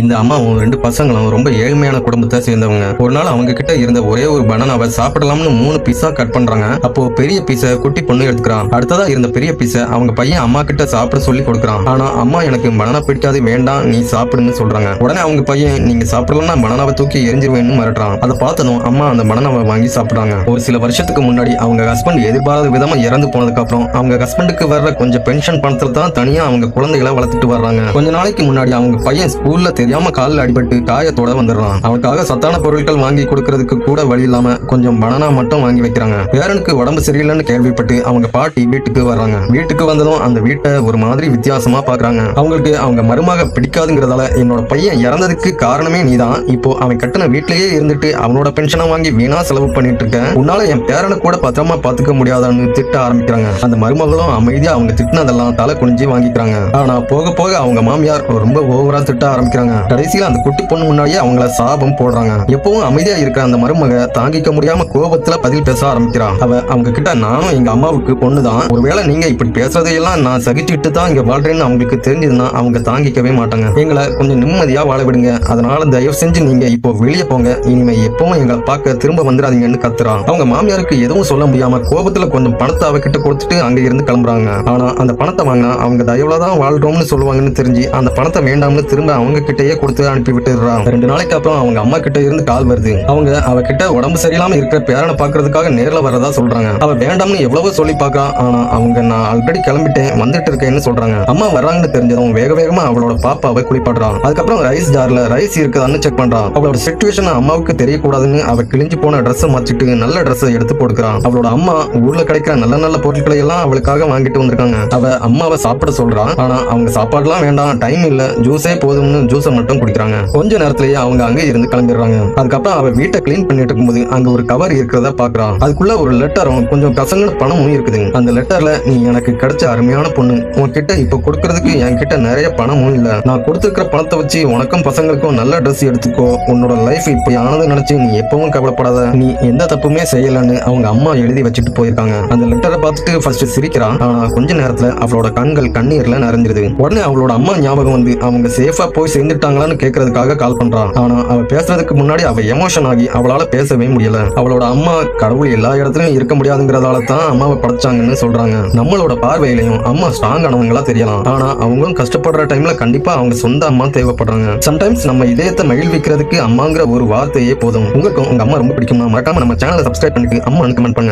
இந்த அம்மாவும் 2 பசங்களும் ரொம்ப ஏழ்மையான குடும்பத்தை சேர்ந்தவங்க. ஒரு நாள் அவங்க கிட்ட இருந்த ஒரே ஒரு பனானாவை சாப்பிடலாம்னு 3 பீஸா கட் பண்றாங்க. அப்போ பெரிய பீஸை குட்டி பொண்ணு எடுத்துக்கிறான். அடுத்ததா இருந்த பெரிய பீஸை அவங்க பையன் அம்மா கிட்ட சாப்பிட சொல்லி கொடுக்குறான். ஆனா அம்மா எனக்கு பனானா பிடிக்காது, வேண்டாம் நீ சாப்பிடுன்னு சொல்றாங்க. உடனே அவங்க பையன் நீங்க சாப்பிடலன்னா பனானாவை தூக்கி எரிஞ்சிருவேன்னு மிரட்டுறான். அதை பார்த்ததும் அம்மா அந்த பனானாவை வாங்கி சாப்பிடுறாங்க. ஒரு சில வருஷத்துக்கு முன்னாடி அவங்க ஹஸ்பண்ட் எதிர்பாராத விதமா இறந்து போனதுக்கு அப்புறம் அவங்க ஹஸ்பண்டுக்கு வர்ற கொஞ்சம் பென்ஷன் பணத்துல தான் தனியா அவங்க குழந்தைகளை வளர்த்துட்டு வர்றாங்க. கொஞ்ச நாளைக்கு முன்னாடி அவங்க பையன் ஸ்கூல்ல தெரியாம காலில் அடிபட்டு காயத்தோட வந்துடுறான். அவனுக்காக சத்தான பொருட்கள் வாங்கி கொடுக்கறதுக்கு கூட வழி இல்லாம கொஞ்சம் பனானா மட்டும் வாங்கி வைக்கிறாங்க. பேரனுக்கு உடம்பு சரியில்லைன்னு கேள்விப்பட்டு அவங்க பாட்டி வீட்டுக்கு வர்றாங்க. வீட்டுக்கு வந்ததும் அந்த வீட்டை ஒரு மாதிரி வித்தியாசமா பாக்குறாங்க. அவங்களுக்கு அவங்க மருமக பிடிக்காதுங்கிறதால என்னோட பையன் இறந்ததுக்கு காரணமே நீதான், இப்போ அவன் கட்டின வீட்டிலேயே இருந்துட்டு அவனோட பென்ஷனை வாங்கி வீணா செலவு பண்ணிட்டு இருக்க, உன்னால என் பேரனை கூட பத்திரமா பாத்துக்க முடியாதான்னு திட்ட ஆரம்பிக்கிறாங்க. அந்த மருமகளும் அமைதியா அவங்க திட்டினதெல்லாம் தலை குனிஞ்சு வாங்கிக்கிறாங்க. ஆனா போக போக அவங்க மாமியார் ரொம்ப ஓவரா திட்ட ஆரம்பிக்கிறாங்க. கடைசியில அந்த குட்டி பொண்ணு முன்னாடியே அவங்கள சாபம் போடுறாங்க. எப்பவும் அமைதியா இருக்க அந்த மருமக தாங்கிக்க முடியாம கோபத்துல பதில் பேச ஆரம்பிக்கிறான். அவங்க கிட்ட நானும் எங்க அம்மாவுக்கு பொண்ணுதான், ஒருவேளை நீங்க இப்படி பேசுறதையெல்லாம் நான் சகிச்சுட்டு தான் இங்க வாழ்றேன்னு அவங்களுக்கு தெரிஞ்சதுன்னா அவங்க தாங்கிக்கவே மாட்டாங்க. எங்களை கொஞ்சம் நிம்மதியா வாழ விடுங்க, அதனால தயவு செஞ்சு நீங்க இப்போ வெளியே போங்க, இனிமே எப்பவும் எங்களை பார்க்க திரும்ப வந்துடாதீங்கன்னு கத்துறான். அவங்க மாமியாருக்கு எதுவும் சொல்ல முடியாம கோபத்துல கொஞ்சம் பணத்தை அவகிட்ட கொடுத்துட்டு அங்க இருந்து கிளம்புறாங்க. ஆனா அந்த பணத்தை வாங்கினா அவங்க தயவுலதான் வாழ்றோம்னு சொல்லுவாங்கன்னு தெரிஞ்சு அந்த பணத்தை வேண்டாம்னு திரும்ப அவங்க கிட்டயே கொடுத்து அனுப்பி விட்டுறான். 2 நாளைக்கு அப்புறம் அவங்க அம்மா கிட்ட இருந்து கால் வருது. அவங்க அவகிட்ட உடம்பு சரியில்லாம இருக்கிற பேரனை பாக்குறதுக்காக நேர்ல வரதா சொல்றாங்க. அவ வேண்டாம்னு எவ்வளவோ சொல்லி பாக்கா, ஆனா அவங்க நான் ஆல்ரெடி கிளம்பிட்டேன் வந்துட்டு இருக்கேன்னு சொல்றாங்க. அம்மா வர்றாங்கன்னு தெரிஞ்சதும் வேக வேகமா அவளோட பாப்பாவை குளிப்பாடுறான். அதுக்கப்புறம் ரைஸ் ஜார்ல ரைஸ் இருக்குதான்னு செக் பண்றான். அவளோட சிச்சுவேஷன் அம்மாவுக்கு தெரியக்கூடாதுன்னு அவ கிழிஞ்சு போன ட்ரெஸ் மாத்திட்டு நல்ல ட்ரெஸ் எடுத்து போட்டுக்கிறான். அவளோட அம்மா ஊர்ல கிடைக்கிற நல்ல நல்ல பொருட்களை எல்லாம் அவளுக்காக வாங்கிட்டு வந்திருக்காங்க. அவ அம்மாவை சாப்பிட சொல்றான். ஆனா அவங்க சாப்பாடுலாம் வேண்டாம், டைம் இல்ல, ஜூஸே போதும்னு ஜூஸை மட்டும் குடிக்கிறாங்க. கொஞ்ச நேரத்திலேயே அவங்க அங்க இருந்து கிளம்பிடுறாங்க. அதுக்கப்புறம் அவ வீட்டை கிளீன் பண்ணிட்டு இருக்கும்போது அங்க ஒரு கவர் இருக்கிறத பாக்குறான். அதுக்குள்ள ஒரு லெட்டரும் கொஞ்சம் கசங்கன பணமும் இருக்குது. அந்த லெட்டர்ல நீ எனக்கு கிடைச்ச அருமையான பொண்ணு, உன்கிட்ட இப்ப கொடுக்கறதுக்கு என்கிட்ட நிறைய பணமும் இல்ல, நான் கொடுத்துருக்கிற பணத்தை வச்சு உனக்கும் பசங்களுக்கும் நல்ல ட்ரெஸ் எடுத்துக்கோ, உன்னோட லைஃப் இப்படி ஆனது நினைச்சு நீ எப்பவும் கவலைப்படாத, நீ எந்த தப்புமே செய்யலன்னு அவங்க அம்மா எழுதி வச்சுட்டு போயிருக்காங்க. அந்த லெட்டரை பார்த்துட்டு ஃபர்ஸ்ட் சிரிக்கிறான். ஆனா கொஞ்ச நேரத்துல அவளோட கண்கள் கண்ணீர்ல நிறைஞ்சிருது. உடனே அவளோட அம்மா ஞாபகம் வந்து அவங்க சேஃபா போய் சேர்ந்துட்டாங்களான்னு கேட்கறதுக்காக கால் பண்றான். ஆனா அவ பேசுறதுக்கு முன்னாடி அவ எமோஷன் ஆகி அவளால பேசவே முடியல. அவளோட அம்மா கடவுள் எல்லா இடத்துலயும் இருக்க முடியாதுங்கிறதால தான் அம்மாவை படைச்சாங்கன்னு சொல்றாங்க. நம்மளோட பார்வையிலையும் அம்மா ஸ்ட்ராங் ஆனவங்களா தெரியலாம், ஆனா அவங்களும் கஷ்டப்படுற டைம்ல கண்டிப்பா அவங்க சொந்த அம்மா தேவைப்படுறாங்க. சம்டைம்ஸ் நம்ம இதயத்தை மகிழ்விக்கிறதுக்கு அம்மாங்கிற ஒரு வார்த்தையே போதும். உங்களுக்கும் உங்க அம்மா ரொம்ப பிடிக்குமா? மறக்காம நம்ம சேனலை சப்ஸ்கிரைப் பண்ணிட்டு அம்மான்னு கமெண்ட் பண்ணுங்க.